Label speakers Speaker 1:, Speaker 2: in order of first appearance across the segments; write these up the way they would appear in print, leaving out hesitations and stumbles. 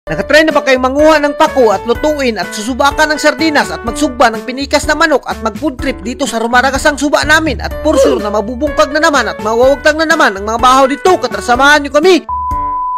Speaker 1: Nakatry na ba kayo manguha ng pako at lutuin at susubakan ng sardinas at magsugba ng pinikas na manok at mag-food trip dito sa rumaragasang suba namin at for sure na mabubungkag na naman at mawawagtang na naman ang mga bahaw dito, katrasamahan nyo kami.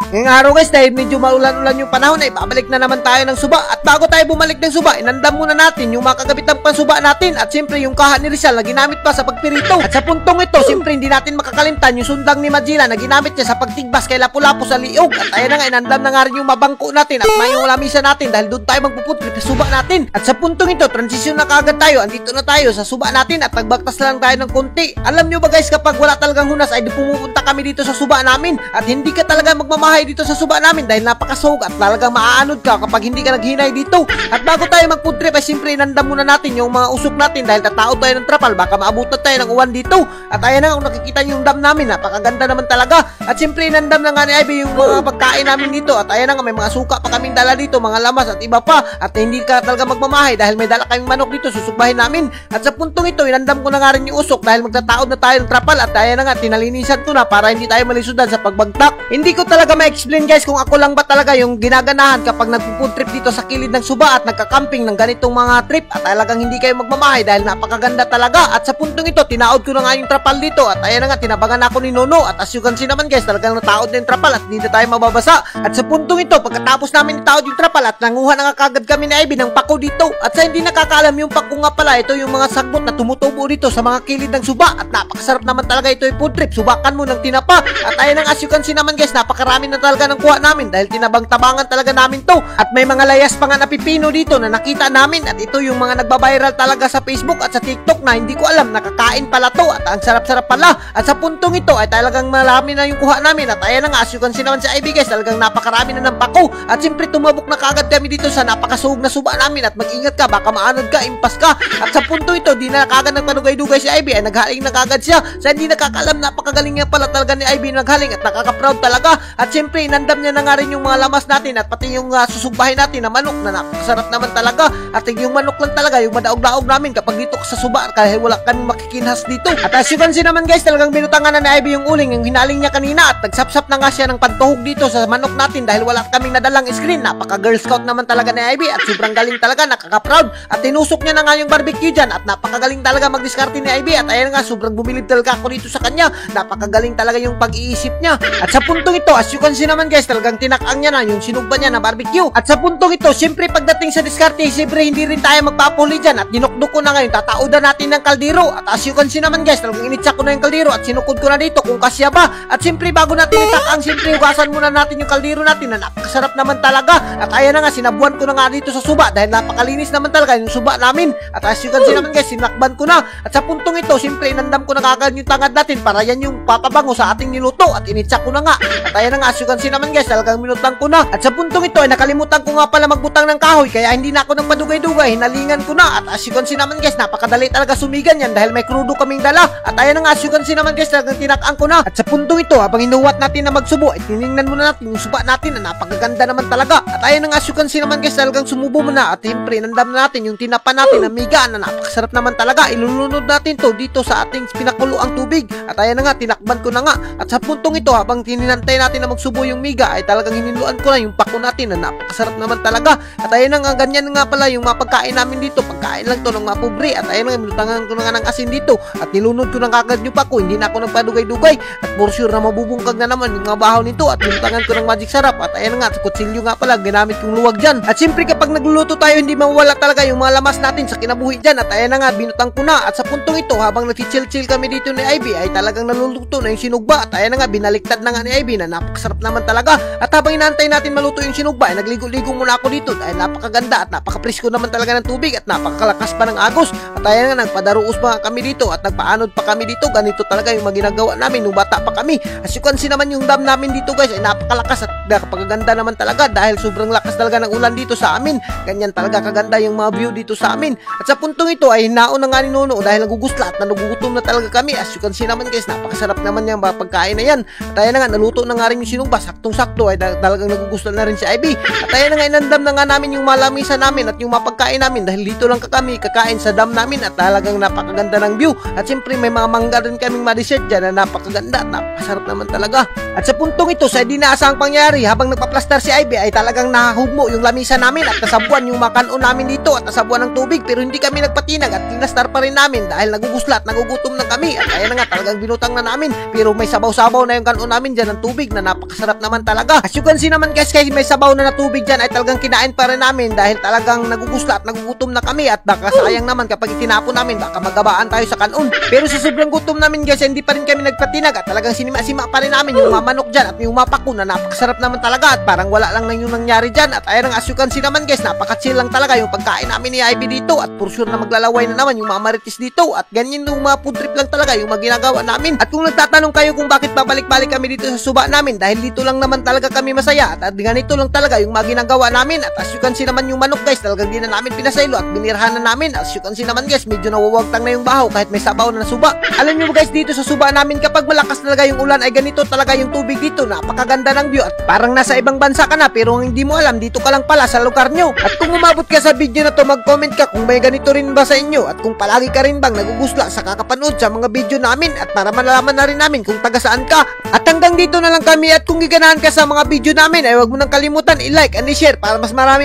Speaker 1: Ngayong araw guys, dahil medyo maulan-ulan yung panahon ay babalik na naman tayo ng suba. At bago tayo bumalik ng suba, inandam muna natin yung mga kagabitang pansuba natin. At siyempre yung kaha ni Rizal na ginamit pa sa pagpirito. At sa puntong ito, siyempre hindi natin makakalimtan yung sundang ni Magila na ginamit niya sa pagtigbas kay Lapu-Lapu sa liog. At ayan na nga, inandam na nga rin yung mabangko natin at may yung lamisa natin dahil doon tayo magpuputrip sa suba natin. At sa puntong ito, transisyon na kaagad tayo. Andito na tayo sa suba natin at nagbaktas lang tayo ng konti. Alam nyo ba guys, kapag wala talagang hunas ay pumupunta kami dito sa suba namin. At hindi ka talaga magmamahay dito sa suba namin dahil napakasog at talagang maaanod ka kapag hindi ka naghinay dito. At bago tayo mag-food trip ay siyempre inandam muna natin yung mga usok natin dahil tataod tayo ng trapal, baka maabutan tayo ng uwan dito. At ayan na, kung nakikita nyo yung dam namin, napakaganda naman talaga. At siyempre inandam na nga ni Ivy yung mga pagkain namin dito. At ayan na nga, may mga suka pa kaming dala dito, mga lamas at iba pa. At hindi ka talaga magmamahay dahil may dala kaming manok dito, susukbahin namin. At sa puntong ito, inandam ko na nga rin yung usok dahil magtataod na tayo ng trapal. At ayan na nga, tinalinisan ko na para hindi tayo malisudan sa pagbagtak. Hindi ko talaga ma-explain guys kung ako lang ba talaga yung ginaganahan kapag nagpo-food trip dito sa kilid ng suba at nagka-camping ng ganitong mga trip at talagang hindi kayo magmamahay dahil napakaganda talaga. At sa puntong ito, tinaod ko na nga yung trapal dito at ayan na nga, tinabagan ako ni Nono at as you can see naman guys, talagang nataod na yung trapal at hindi na tayo mababasa. At sa puntong ito, pagkatapos namin itaod yung trapal at nanguha na nga kagad kami ni Ivy ng pako dito. At sa hindi nakakaalam, yung pako nga pala, ito yung mga sagbot na tumutubo dito sa mga kilid ng suba at napakasarap naman talaga ito yung food trip. Subakan mo ng tinapa at ayan na, as you can see naman guys, napakarami na talaga ng kuha namin dahil tinabang-tabangan talaga namin to. At may mga layas pa nga na pipino dito na nakita namin at ito yung mga nagbabiral talaga sa Facebook at sa TikTok na hindi ko alam, nakakain pala to at ang sarap-sarap pala. At sa puntong ito ay talagang marami na yung kuha namin at ayan na nga, as you can see naman sa Ivy guys, talagang napakarami na ng pako. At siyempre tumabok na kagad kami dito sa napakasuog na suba namin at mag-ingat ka, baka maanod ka, impas ka. At sa punto ito, di na kagad nagpanugay-dugay si Ivy ay naghaling na kagad siya. Sa hindi nakakaalam, napakagaling nga pala talaga ni Ivy naghaling at nakaka-proud talaga. At siyempre inandam niya na nga rin yung mga lamas natin at pati yung susugbahin natin na manok na napakasarap naman talaga. At yung manok lang talaga yung madaog-daog namin kapag dito sa suba kahit wala kaming makikinhas dito. At as you can see naman guys, talagang binutangan na ni Ivy yung uling, yung hinaling niya kanina at nagsapsap na nga siya ng pantuhog dito sa manok natin dahil wala kaming nadalang screen. Napaka Girl Scout naman talaga ni Ivy at sobrang galing talaga, nakaka-proud. At tinusok niya na nga yung barbecue dyan at napakagaling talaga mag-diskarte ni Ivy. At ayan nga, sobrang bumilib talaga ako dito sa kanya. Napakagaling talaga yung pag-iisip niya. At sa puntong ito, as you can see naman guys, talagang tinakang niya na yung sinugba niya na barbecue. At sa puntong ito, siyempre pagdating sa diskarte, siyempre hindi rin tayo magpapuli dyan at dinukduk ko na ngayon, tataodan natin ng kaldero. At as you can see naman guys, talagang initsak ko na yung kaldero at sinukod ko na dito kung kasya ba. At siyempre bago natin itakang, siyempre hugasan muna natin yung kaldero natin na napakasarap naman talaga. At ayan na nga, sinabuan ko na nga dito sa suba dahil napakalinis naman talaga yung suba namin. At as you can see naman guys, sinakban ko na. At sa puntong ito, siyempre inandam ko na kagad yung tangad natin para yan yung papabango sa ating niluto at initsak ko na nga. At ayan na nga, as you can see naman guys, talagang minutang ko na. At sa puntong ito ay nakalimutan ko nga pala magbutang ng kahoy kaya hindi na ako nagpadugay-dugay, hinalingan ko na. At as you can see naman guys, napakadali talaga sumigan yan dahil may krudo kaming dala. At ayan na nga, as you can see naman guys, talagang tinakang ko na. At sa puntong ito, habang inuwat natin na magsubo ay tiningnan muna natin yung suba natin na napakaganda naman talaga. At ayan na nga, as you can see naman guys, talagang sumubo muna at siyempre nandam na natin yung tinapa natin na miga na napakasarap naman talaga. Ilulunod natin to dito sa ating pinakuloang tubig. At ayan na nga, tinakban ko na nga. At sa puntong ito, habang tininantay natin na magsubo yung miga ay talagang hiniluan ko na yung pako natin na napakasarap naman talaga. At ayan na nga, ganyan nga pala yung mga pagkain namin dito. Pagkain lang to ng mga pobre. At ayan na nga, minutangan ko na nga ng asin dito. At nilunod ko na kagad yung pako. Hindi na ako nagpadugay-dugay. At for sure na mabubungkag na naman yung mga bahaw nito. At minutangan ko ng magic sarap. At ayan na nga, kutsilyo nga pala, ginamit kong luwag dyan. At siyempre kapag nagluluto tayo, hindi mawala talaga yung mga lamas natin sa kinabuhi dyan. At ayan na nga, binutang ko na. At sa puntong ito, habang nagchichill-chill kami dito ni Ivy, ay talagang naluluto na yung sinugba. At ayan na nga, binaliktad na nga ni Ivy na napakasarap naman talaga. At habang inaantay natin maluto yung sinugba, ay nagligo-ligo muna ako dito dahil napakaganda at napakapresko naman talaga ng tubig at napakalakas pa ng agos. At ayan nga, nagpadaruos pa kami dito at nagpaanod pa kami dito. Ganito talaga yung maginagawa namin nung bata pa kami. As you can see naman yung dam namin dito guys ay napakalakas at napakaganda naman talaga dahil sobrang lakas talaga ng ulan dito sa amin. Ganyan talaga kaganda yung mga view dito sa amin. At sa puntong ito ay hinaon na nga ni Nono dahil nagugusla at nagugutom na talaga kami. As you can see naman guys, napakasarap naman yung pagkain na yan. At ayan na nga, naluto na nga rin yung sinugba. ba, saktong-sakto ay talagang nagugustuhan na rin si Ivy. At ayan na nga, inandam na nga namin yung malamisa namin at yung mapagkain namin dahil dito lang kami kakain sa dam namin at talagang napakaganda ng view. At siyempre may mga mangga rin kaming ma-dessert dyan na napakaganda at napakasarap naman talaga. At sa puntong ito, sa di naasahang pangyari, habang nagpa-plaster si Ivy ay talagang nahugmo yung lamisa namin at nasabuan yung makanon namin dito at nasabuan ng tubig, pero hindi kami nagpatinag at pinastar pa rin namin dahil nagugusla at nagugutom na kami. At ayan na nga, talagang binutang na namin, pero may sabaw-sabaw na yung kanon namin dyan ng tubig na napakasarap naman talaga. As you can see naman guys, kahit may sabaw na tubig dyan ay talagang kinain pa rin namin dahil talagang nagugusla at nagugutom na kami at baka sayang naman kapag itinapon namin, baka magabaan tayo sa kanon. Pero sa sobrang gutom namin guys, hindi pa rin kami nagpatinag at talagang sinima-sima pa rin namin yung manok dyan at yung mapako na napakasarap naman talaga at parang wala lang yung nangyari dyan. At ayan ang as you can see naman guys, napaka-chill lang talaga yung pagkain namin ni Ivy dito at for sure na maglalaway na naman yung mga marites dito at ganyan yung mga food trip lang talaga yung maginagawa namin. At kung nagtatanong kayo kung bakit babalik-balik kami dito sa suba namin, dahil dito lang naman talaga kami masaya at ganito lang talaga yung maginagawa namin. At as you can see naman yung manok guys, talagang di na namin pinasaylo at binirhan na namin. As you can see naman guys, medyo nawawagtang na yung bahaw kahit may sabaw na suba. Alam nyo guys, dito sa suba namin kapag malakas talaga yung ulan ay ganito talaga yung tubig dito, napakaganda ng view at parang nasa ibang bansa ka na pero hindi mo alam, dito ka lang pala sa lugar nyo. At kung umabot ka sa video na to, mag-comment ka kung may ganito rin ba sa inyo at kung palagi ka rin bang nagugusla sa kakapanood sa mga video namin at para malalaman na rin namin kung taga saan ka. At hanggang dito na lang kami at kung giganahan ka sa mga video namin ay huwag mo nang kalimutan i-like and i-share para mas marami